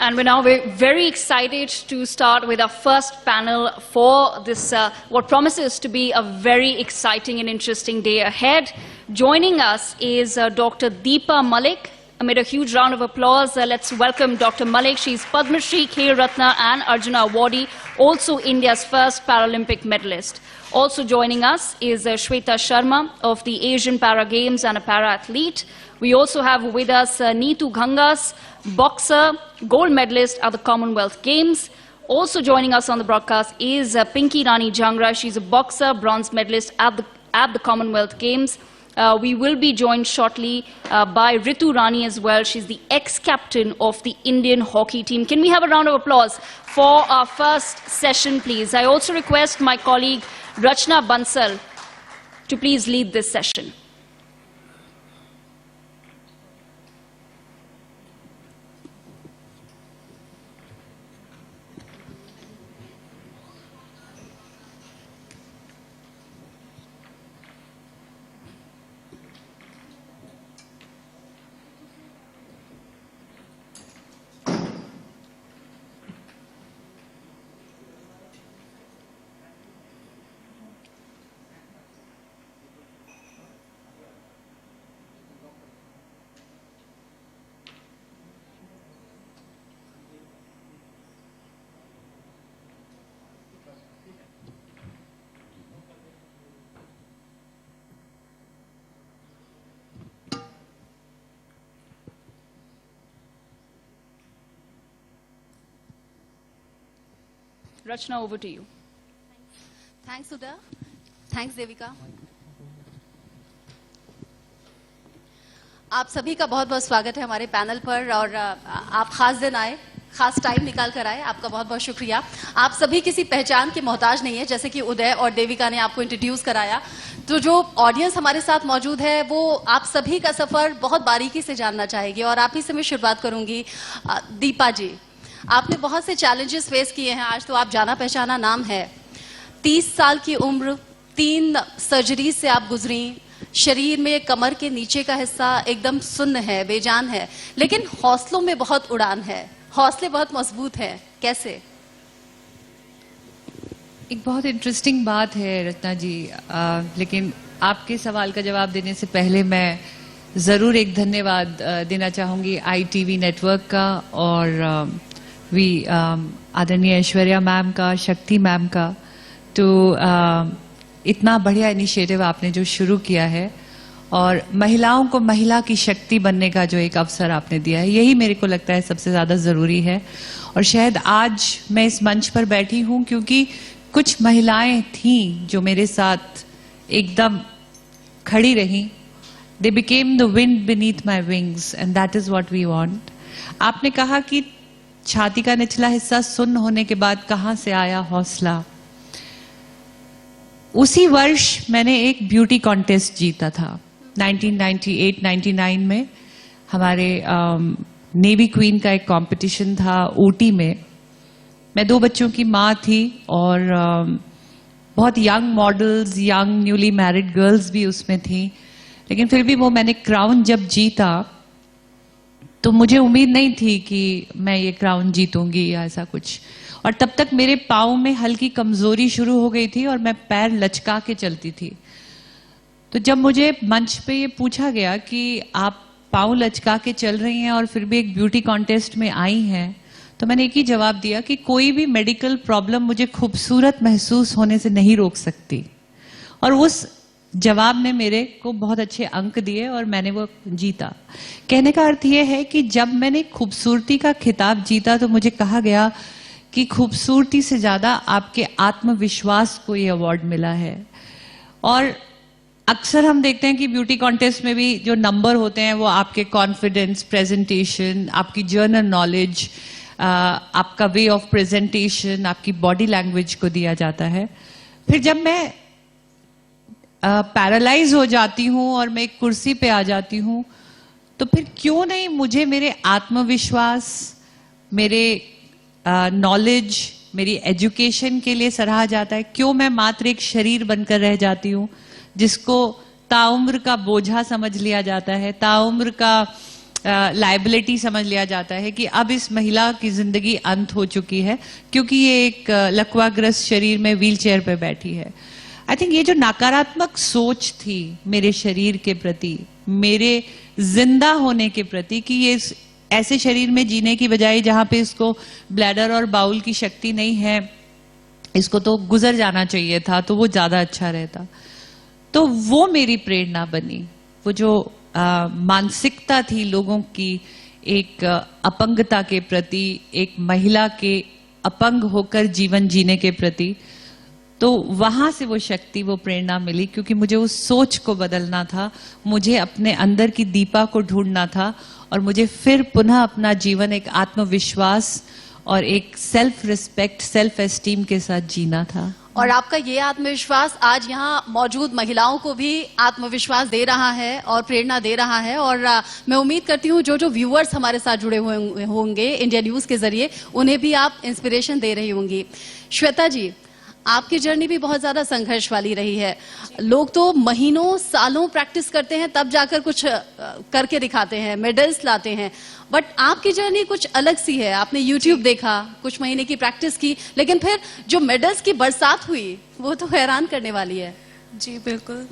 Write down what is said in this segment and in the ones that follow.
And we're now very excited to start with our first panel for this, what promises to be a very exciting and interesting day ahead. Joining us is Dr. Deepa Malik. Amid a huge round of applause, let's welcome Dr. Malik. She's Padma Shri, Khel Ratna and Arjuna awardee, also India's first Paralympic medalist. Also joining us is Shweta Sharma of the Asian Para Games and a para-athlete. We also have with us Neetu Ghangas, boxer, gold medalist at the Commonwealth Games. Also joining us on the broadcast is Pinky Rani Jangra. She's a boxer, bronze medalist at the Commonwealth Games. We will be joined shortly by Ritu Rani as well. She's the ex-captain of the Indian hockey team. Can we have a round of applause for our first session, please? I also request my colleague Rachna Bansal to please lead this session. Rachna, over to you. Thanks, Sudha. Thanks, Devika. आप सभी का बहुत बहुत स्वागत है हमारे panel पर और आप खास दिन आए, खास टाइम निकाल कर आए, आपका बहुत बहुत शुक्रिया। आप सभी किसी पहचान के मोहताज नहीं है, जैसे कि उदय और देविका ने आपको इंट्रोड्यूस कराया। तो जो ऑडियंस हमारे साथ मौजूद है वो आप सभी का सफर बहुत बारीकी से जानना चाहेगी और आप ही से मैं शुरुआत करूंगी। दीपा जी, आपने बहुत से चैलेंजेस फेस किए हैं, आज तो आप जाना पहचाना नाम है। 30 साल की उम्र, 3 सर्जरी से आप गुजरी, शरीर में कमर के नीचे का हिस्सा एकदम सुन्न है, बेजान है, लेकिन हौसलों में बहुत उड़ान है, हौसले बहुत मजबूत हैं, कैसे? एक बहुत इंटरेस्टिंग बात है रत्ना जी, लेकिन आपके सवाल का जवाब देने से पहले मैं जरूर एक धन्यवाद देना चाहूंगी ITV नेटवर्क का और आदरणीय ऐश्वर्या मैम का, शक्ति मैम का। तो इतना बढ़िया इनिशिएटिव आपने जो शुरू किया है और महिलाओं को महिला की शक्ति बनने का जो एक अवसर आपने दिया है, यही मेरे को लगता है सबसे ज्यादा जरूरी है। और शायद आज मैं इस मंच पर बैठी हूं क्योंकि कुछ महिलाएं थीं जो मेरे साथ एकदम खड़ी रहीं। They became the wind beneath my wings and that is what we want. आपने कहा कि छाती का निचला हिस्सा सुन्न होने के बाद कहां से आया हौसला। उसी वर्ष मैंने एक ब्यूटी कॉन्टेस्ट जीता था 1998-99 में। हमारे नेवी क्वीन का एक कंपटीशन था ऊटी में। मैं 2 बच्चों की मां थी और बहुत young models, young newly married girls भी उसमें थी, लेकिन फिर भी वो मैंने क्राउन जब जीता तो मुझे उम्मीद नहीं थी कि मैं ये क्राउन जीतूंगी या ऐसा कुछ। और तब तक मेरे पाँव में हल्की कमजोरी शुरू हो गई थी और मैं पैर लचका के चलती थी। तो जब मुझे मंच पे ये पूछा गया कि आप पाँव लचका के चल रही हैं और फिर भी एक ब्यूटी कॉन्टेस्ट में आई हैं, तो मैंने एक ही जवाब दिया कि कोई भी मेडिकल प्रॉब्लम मुझे खूबसूरत महसूस होने से नहीं रोक सकती। और उस जवाब ने मेरे को बहुत अच्छे अंक दिए और मैंने वो जीता। कहने का अर्थ ये है कि जब मैंने खूबसूरती का खिताब जीता तो मुझे कहा गया कि खूबसूरती से ज्यादा आपके आत्मविश्वास को ये अवार्ड मिला है। और अक्सर हम देखते हैं कि ब्यूटी कॉन्टेस्ट में भी जो नंबर होते हैं वो आपके कॉन्फिडेंस, प्रेजेंटेशन, आपकी जर्नल नॉलेज, आपका वे ऑफ प्रेजेंटेशन, आपकी बॉडी लैंग्वेज को दिया जाता है। फिर जब मैं पैरालाइज हो जाती हूं और मैं एक कुर्सी पे आ जाती हूं तो फिर क्यों नहीं मुझे मेरे आत्मविश्वास, मेरे नॉलेज, मेरी एजुकेशन के लिए सराहा जाता है? क्यों मैं मात्र एक शरीर बनकर रह जाती हूं जिसको ताउम्र का बोझा समझ लिया जाता है, ताउम्र का लाइबिलिटी समझ लिया जाता है कि अब इस महिला की जिंदगी अंत हो चुकी है क्योंकि ये एक लकवाग्रस्त शरीर में व्हीलचेयर पे बैठी है। आई थिंक ये जो नकारात्मक सोच थी मेरे शरीर के प्रति, मेरे जिंदा होने के प्रति, कि ये ऐसे शरीर में जीने की बजाय जहां पे इसको ब्लैडर और बाउल की शक्ति नहीं है, इसको तो गुजर जाना चाहिए था, तो वो ज्यादा अच्छा रहता। तो वो मेरी प्रेरणा बनी। वो जो मानसिकता थी लोगों की एक अपंगता के प्रति, एक महिला के अपंग होकर जीवन जीने के प्रति, तो वहां से वो शक्ति, वो प्रेरणा मिली, क्योंकि मुझे उस सोच को बदलना था, मुझे अपने अंदर की दीपा को ढूंढना था और मुझे फिर पुनः अपना जीवन एक आत्मविश्वास और एक सेल्फ रिस्पेक्ट, सेल्फ एस्टीम के साथ जीना था। और आपका ये आत्मविश्वास आज यहाँ मौजूद महिलाओं को भी आत्मविश्वास दे रहा है और प्रेरणा दे रहा है। और मैं उम्मीद करती हूँ जो जो व्यूअर्स हमारे साथ जुड़े हुए होंगे इंडिया न्यूज के जरिए, उन्हें भी आप इंस्पिरेशन दे रही होंगी। श्वेता जी, आपकी जर्नी भी बहुत ज्यादा संघर्ष वाली रही है। लोग तो महीनों सालों प्रैक्टिस करते हैं तब जाकर कुछ करके दिखाते हैं, मेडल्स लाते हैं, बट आपकी जर्नी कुछ अलग सी है। आपने YouTube देखा, कुछ महीने की प्रैक्टिस की, लेकिन फिर जो मेडल्स की बरसात हुई वो तो हैरान करने वाली है। जी बिल्कुल,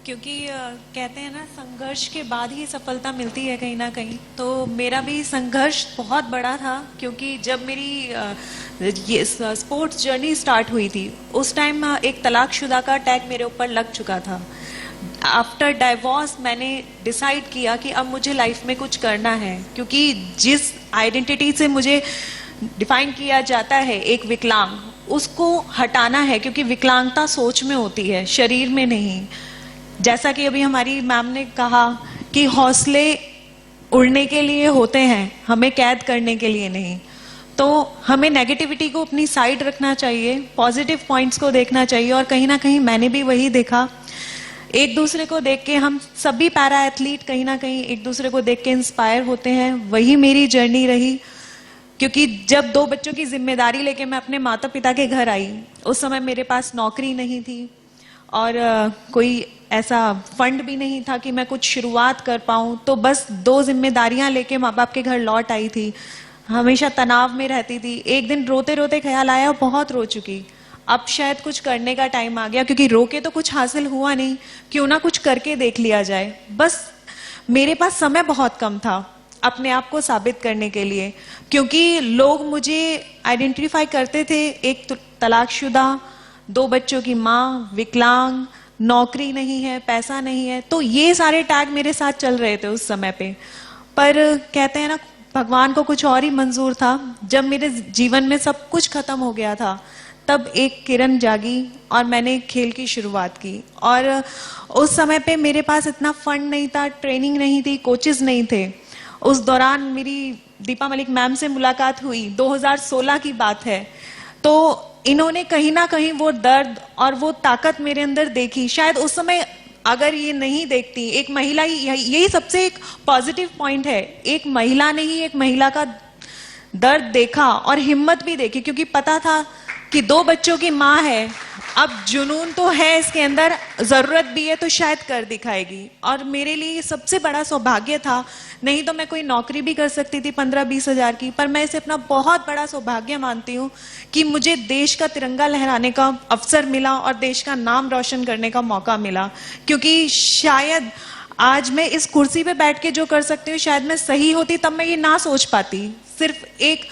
क्योंकि कहते हैं ना, संघर्ष के बाद ही सफलता मिलती है कहीं ना कहीं। तो मेरा भी संघर्ष बहुत बड़ा था, क्योंकि जब मेरी ये स्पोर्ट्स जर्नी स्टार्ट हुई थी, उस टाइम एक तलाकशुदा का टैग मेरे ऊपर लग चुका था। आफ्टर डाइवोर्स मैंने डिसाइड किया कि अब मुझे लाइफ में कुछ करना है, क्योंकि जिस आइडेंटिटी से मुझे डिफाइन किया जाता है एक विकलांग, उसको हटाना है, क्योंकि विकलांगता सोच में होती है, शरीर में नहीं। जैसा कि अभी हमारी मैम ने कहा कि हौसले उड़ने के लिए होते हैं, हमें कैद करने के लिए नहीं। तो हमें नेगेटिविटी को अपनी साइड रखना चाहिए, पॉजिटिव पॉइंट्स को देखना चाहिए। और कहीं ना कहीं मैंने भी वही देखा। एक दूसरे को देख के हम सभी पैरा एथलीट कहीं ना कहीं एक दूसरे को देख के इंस्पायर होते हैं। वही मेरी जर्नी रही, क्योंकि जब 2 बच्चों की जिम्मेदारी लेके मैं अपने माता पिता के घर आई, उस समय मेरे पास नौकरी नहीं थी और कोई ऐसा फंड भी नहीं था कि मैं कुछ शुरुआत कर पाऊं। तो बस 2 जिम्मेदारियां लेके माँ बाप के घर लौट आई थी। हमेशा तनाव में रहती थी। एक दिन रोते रोते ख्याल आया, बहुत रो चुकी, अब शायद कुछ करने का टाइम आ गया, क्योंकि रो के तो कुछ हासिल हुआ नहीं, क्यों ना कुछ करके देख लिया जाए। बस मेरे पास समय बहुत कम था अपने आप को साबित करने के लिए, क्योंकि लोग मुझे आइडेंटिफाई करते थे एक तलाकशुदा, 2 बच्चों की माँ, विकलांग, नौकरी नहीं है, पैसा नहीं है। तो ये सारे टैग मेरे साथ चल रहे थे उस समय पे। पर कहते हैं ना, भगवान को कुछ और ही मंजूर था। जब मेरे जीवन में सब कुछ खत्म हो गया था, तब एक किरण जागी और मैंने खेल की शुरुआत की। और उस समय पे मेरे पास इतना फंड नहीं था, ट्रेनिंग नहीं थी, कोचेस नहीं थे। उस दौरान मेरी दीपा मलिक मैम से मुलाकात हुई, 2016 की बात है। तो इन्होंने कहीं ना कहीं वो दर्द और वो ताकत मेरे अंदर देखी। शायद उस समय अगर ये नहीं देखती, एक महिला, यही सबसे एक पॉजिटिव पॉइंट है, एक महिला ने ही एक महिला का दर्द देखा और हिम्मत भी देखी, क्योंकि पता था कि 2 बच्चों की माँ है, अब जुनून तो है इसके अंदर, जरूरत भी है, तो शायद कर दिखाएगी। और मेरे लिए ये सबसे बड़ा सौभाग्य था। नहीं तो मैं कोई नौकरी भी कर सकती थी 15-20 हजार की, पर मैं इसे अपना बहुत बड़ा सौभाग्य मानती हूँ कि मुझे देश का तिरंगा लहराने का अवसर मिला और देश का नाम रोशन करने का मौका मिला। क्योंकि शायद आज मैं इस कुर्सी पे बैठ के जो कर सकती हूँ, शायद मैं सही होती तब मैं ये ना सोच पाती, सिर्फ एक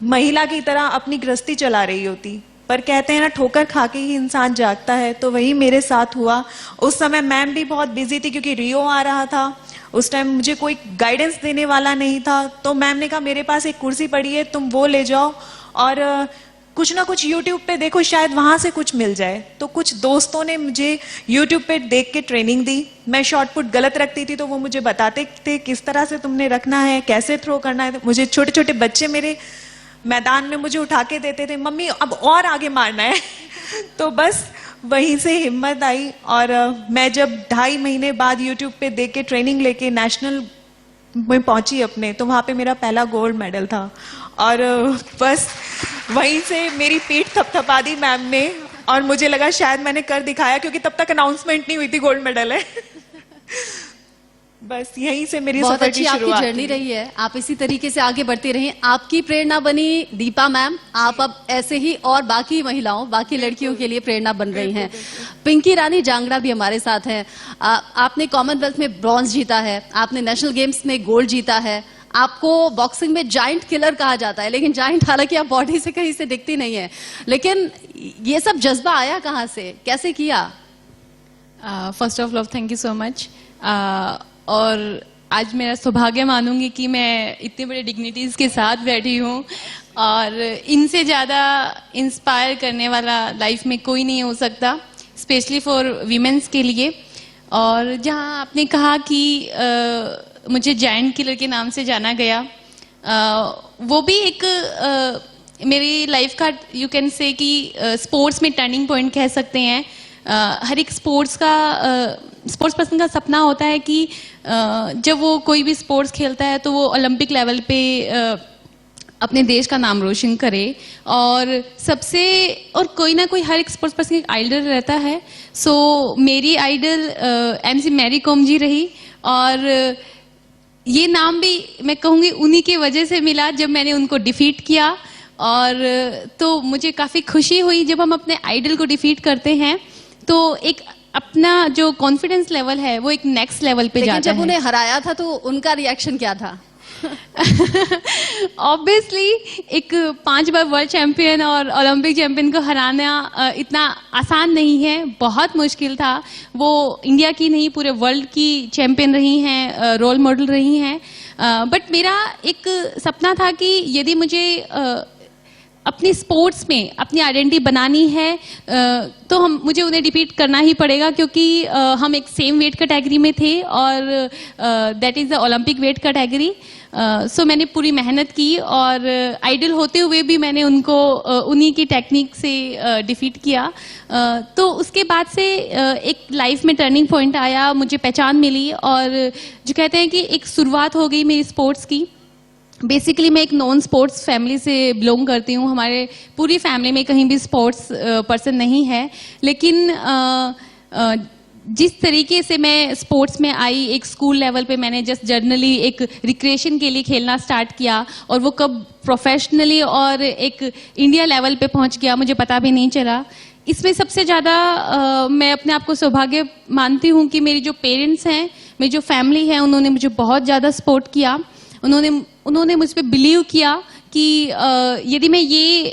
महिला की तरह अपनी गृहस्थी चला रही होती। पर कहते हैं ना, ठोकर खा के ही इंसान जागता है, तो वही मेरे साथ हुआ। उस समय मैम भी बहुत बिजी थी, क्योंकि रियो आ रहा था। उस टाइम मुझे कोई गाइडेंस देने वाला नहीं था, तो मैम ने कहा मेरे पास एक कुर्सी पड़ी है, तुम वो ले जाओ और कुछ ना कुछ यूट्यूब पे देखो, शायद वहां से कुछ मिल जाए। तो कुछ दोस्तों ने मुझे यूट्यूब पे देख के ट्रेनिंग दी। मैं शॉर्टपुट गलत रखती थी, तो वो मुझे बताते थे किस तरह से तुमने रखना है, कैसे थ्रो करना है। मुझे छोटे छोटे बच्चे मेरे मैदान में मुझे उठा के देते थे, मम्मी अब और आगे मारना है। तो बस वहीं से हिम्मत आई। और मैं जब 2.5 महीने बाद यूट्यूब पे देख के ट्रेनिंग लेके नेशनल में पहुंची अपने, तो वहां पे मेरा पहला गोल्ड मेडल था। और बस वहीं से मेरी पीठ थपथपा दी मैम ने, और मुझे लगा शायद मैंने कर दिखाया, क्योंकि तब तक अनाउंसमेंट नहीं हुई थी गोल्ड मेडल है। बस यहीं से मेरी बहुत सफर अच्छी की आपकी शुरुआत जर्नी हुई। रही है, आप इसी तरीके से आगे बढ़ते रहें। आपकी प्रेरणा बनी दीपा मैम, आप अब ऐसे ही और बाकी महिलाओं, बाकी लड़कियों के लिए प्रेरणा बन रही हैं। पिंकी रानी जांगड़ा भी हमारे साथ हैं। आपने कॉमनवेल्थ में ब्रॉन्ज जीता है, आपने नेशनल गेम्स में गोल्ड जीता है, आपको बॉक्सिंग में जाइंट किलर कहा जाता है, लेकिन जाइंट हालांकि आप बॉडी से कहीं से दिखती नहीं है, लेकिन ये सब जज्बा आया कहाँ से, कैसे किया? First of all thank you so much. और आज मेरा सौभाग्य मानूंगी कि मैं इतने बड़े डिग्निटीज के साथ बैठी हूँ, और इनसे ज़्यादा इंस्पायर करने वाला लाइफ में कोई नहीं हो सकता, स्पेशली फॉर वीमेंस के लिए। और जहाँ आपने कहा कि मुझे जायंट किलर के नाम से जाना गया, वो भी एक मेरी लाइफ का यू कैन से कि स्पोर्ट्स में टर्निंग पॉइंट कह सकते हैं। हर एक स्पोर्ट्स पर्सन का सपना होता है कि जब वो कोई भी स्पोर्ट्स खेलता है तो वो ओलंपिक लेवल पे अपने देश का नाम रोशन करे, और कोई ना कोई हर एक स्पोर्ट्स पर्सन का आइडल रहता है। सो मेरी आइडल MC मैरी कॉम जी रही, और ये नाम भी मैं कहूँगी उन्हीं की वजह से मिला जब मैंने उनको डिफीट किया। और तो मुझे काफ़ी खुशी हुई जब हम अपने आइडल को डिफीट करते हैं, तो एक अपना जो कॉन्फिडेंस लेवल है वो एक नेक्स्ट लेवल पे जाता है। लेकिन जब उन्हें हराया था तो उनका रिएक्शन क्या था? ऑब्वियसली एक 5 बार वर्ल्ड चैंपियन और ओलंपिक चैंपियन को हराना इतना आसान नहीं है, बहुत मुश्किल था। वो इंडिया की नहीं पूरे वर्ल्ड की चैंपियन रही हैं, रोल मॉडल रही हैं। बट मेरा एक सपना था कि यदि मुझे अपनी स्पोर्ट्स में अपनी आइडेंटिटी बनानी है तो मुझे उन्हें डिफीट करना ही पड़ेगा, क्योंकि हम एक सेम वेट कैटेगरी में थे, और that is the Olympic weight category. So मैंने पूरी मेहनत की, और आइडल होते हुए भी मैंने उनको उन्हीं की टेक्निक से डिफीट किया। तो उसके बाद से एक लाइफ में टर्निंग पॉइंट आया, मुझे पहचान मिली, और जो कहते हैं कि एक शुरुआत हो गई मेरी स्पोर्ट्स की। बेसिकली मैं एक नॉन स्पोर्ट्स फैमिली से बिलोंग करती हूँ, हमारे पूरी फैमिली में कहीं भी स्पोर्ट्स पर्सन नहीं है, लेकिन जिस तरीके से मैं स्पोर्ट्स में आई, एक स्कूल लेवल पे मैंने जस्ट जर्नली एक रिक्रिएशन के लिए खेलना स्टार्ट किया, और वो कब प्रोफेशनली और एक इंडिया लेवल पे पहुंच गया मुझे पता भी नहीं चला। इसमें सबसे ज़्यादा मैं अपने आप को सौभाग्य मानती हूँ कि मेरी जो पेरेंट्स हैं, मेरी जो फैमिली है, उन्होंने मुझे बहुत ज़्यादा सपोर्ट किया। उन्होंने मुझ पर बिलीव किया कि यदि मैं ये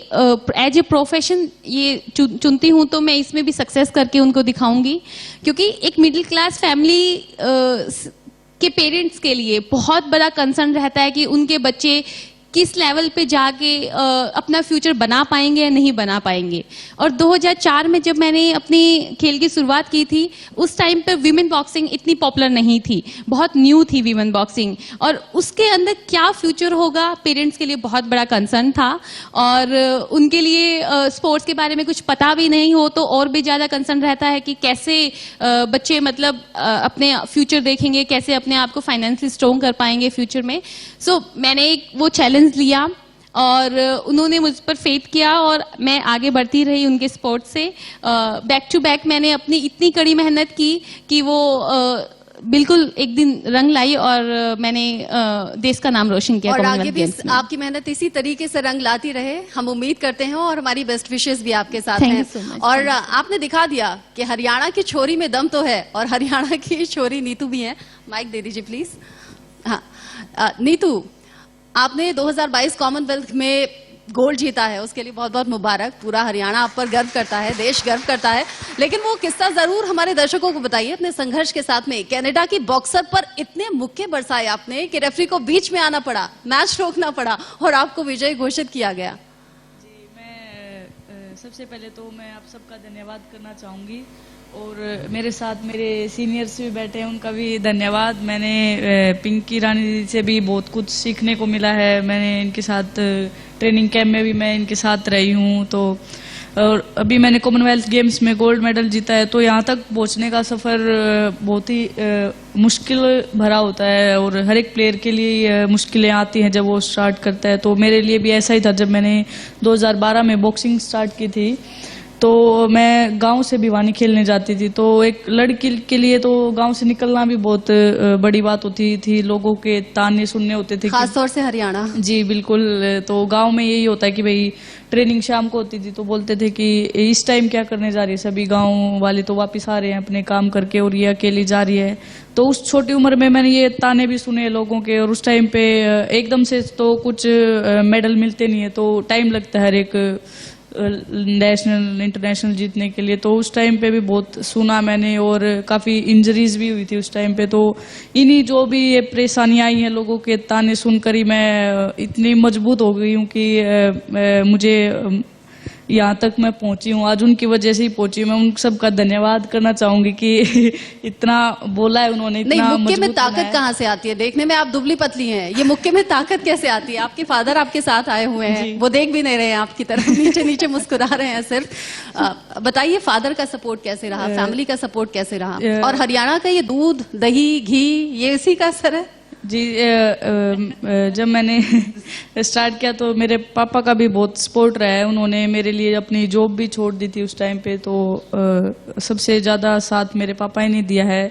एज ए प्रोफेशन ये चुनती हूँ तो मैं इसमें भी सक्सेस करके उनको दिखाऊंगी, क्योंकि एक मिडिल क्लास फैमिली के पेरेंट्स के लिए बहुत बड़ा कंसर्न रहता है कि उनके बच्चे किस लेवल पे जाके अपना फ्यूचर बना पाएंगे या नहीं बना पाएंगे। और 2004 में जब मैंने अपनी खेल की शुरुआत की थी, उस टाइम पे विमेन बॉक्सिंग इतनी पॉपुलर नहीं थी, बहुत न्यू थी विमेन बॉक्सिंग, और उसके अंदर क्या फ्यूचर होगा पेरेंट्स के लिए बहुत बड़ा कंसर्न था। और उनके लिए स्पोर्ट्स के बारे में कुछ पता भी नहीं हो तो और भी ज़्यादा कंसर्न रहता है कि कैसे बच्चे मतलब अपने फ्यूचर देखेंगे, कैसे अपने आप को फाइनेंशियली स्ट्रॉन्ग कर पाएंगे फ्यूचर में। सो मैंने एक वो चैलेंज लिया, और उन्होंने मुझ पर फेथ किया, और मैं आगे बढ़ती रही उनके स्पोर्ट्स से। बैक टू बैक मैंने अपनी इतनी कड़ी मेहनत की कि वो बिल्कुल एक दिन रंग लाई, और मैंने देश का नाम रोशन किया। और आगे भी आपकी मेहनत इसी तरीके से रंग लाती रहे, हम उम्मीद करते हैं, और हमारी बेस्ट विशेस भी आपके साथ हैं। और आपने दिखा दिया कि हरियाणा की छोरी में दम तो है, और हरियाणा की छोरी नीतू भी है। माइक दे दीजिए प्लीज। हाँ नीतू, आपने 2022 कॉमनवेल्थ में गोल्ड जीता है, उसके लिए बहुत बहुत मुबारक। पूरा हरियाणा आप पर गर्व करता है, देश गर्व करता है। लेकिन वो किस्सा जरूर हमारे दर्शकों को बताइए अपने संघर्ष के साथ में। कनाडा की बॉक्सर पर इतने मुक्के बरसाए आपने कि रेफरी को बीच में आना पड़ा, मैच रोकना पड़ा, और आपको विजयी घोषित किया गया। जी, मैं सबसे पहले तो मैं आप सबका धन्यवाद करना चाहूँगी, और मेरे साथ मेरे सीनियर्स भी बैठे हैं, उनका भी धन्यवाद। मैंने पिंकी रानी से भी बहुत कुछ सीखने को मिला है। मैंने इनके साथ ट्रेनिंग कैंप में भी मैं इनके साथ रही हूँ, तो और अभी मैंने कॉमनवेल्थ गेम्स में गोल्ड मेडल जीता है। तो यहाँ तक पहुँचने का सफ़र बहुत ही मुश्किल भरा होता है, और हर एक प्लेयर के लिए मुश्किलें आती हैं जब वो स्टार्ट करता है। तो मेरे लिए भी ऐसा ही था जब मैंने 2012 में बॉक्सिंग स्टार्ट की थी। तो मैं गांव से भिवानी खेलने जाती थी, तो एक लड़की के लिए तो गांव से निकलना भी बहुत बड़ी बात होती थी। लोगों के ताने सुनने होते थे खास तौर से हरियाणा। जी बिल्कुल। तो गांव में यही होता है कि भाई ट्रेनिंग शाम को होती थी, तो बोलते थे कि इस टाइम क्या करने जा रही है, सभी गांव वाले तो वापस आ रहे हैं अपने काम करके और ये अकेली जा रही है। तो उस छोटी उम्र में मैंने ये ताने भी सुने लोगों के, और उस टाइम पे एकदम से तो कुछ मेडल मिलते नहीं है, तो टाइम लगता है हर एक नेशनल इंटरनेशनल जीतने के लिए। तो उस टाइम पे भी बहुत सुना मैंने, और काफ़ी इंजरीज भी हुई थी उस टाइम पे। तो इन्हीं जो भी ये परेशानियां आई हैं लोगों के ताने सुनकर ही मैं इतनी मजबूत हो गई हूँ कि मुझे यहाँ तक मैं पहुंची हूँ, आज उनकी वजह से ही पहुंची। मैं उन सबका धन्यवाद करना चाहूंगी कि इतना बोला है उन्होंने, नहीं, इतना मुक्के में मजबूत ताकत बनाया। कहाँ से आती है? देखने में आप दुबली पतली हैं, ये मुक्के में ताकत कैसे आती है? आपके फादर आपके साथ आए हुए हैं, वो देख भी नहीं रहे हैं आपकी तरफ, नीचे नीचे मुस्कुरा रहे हैं सिर्फ। बताइए फादर का सपोर्ट कैसे रहा, फैमिली का सपोर्ट कैसे रहा, और हरियाणा का ये दूध दही घी ये इसी का असर है? जी जब मैंने स्टार्ट किया तो मेरे पापा का भी बहुत सपोर्ट रहा है। उन्होंने मेरे लिए अपनी जॉब भी छोड़ दी थी उस टाइम पे, तो सबसे ज़्यादा साथ मेरे पापा ही ने दिया है।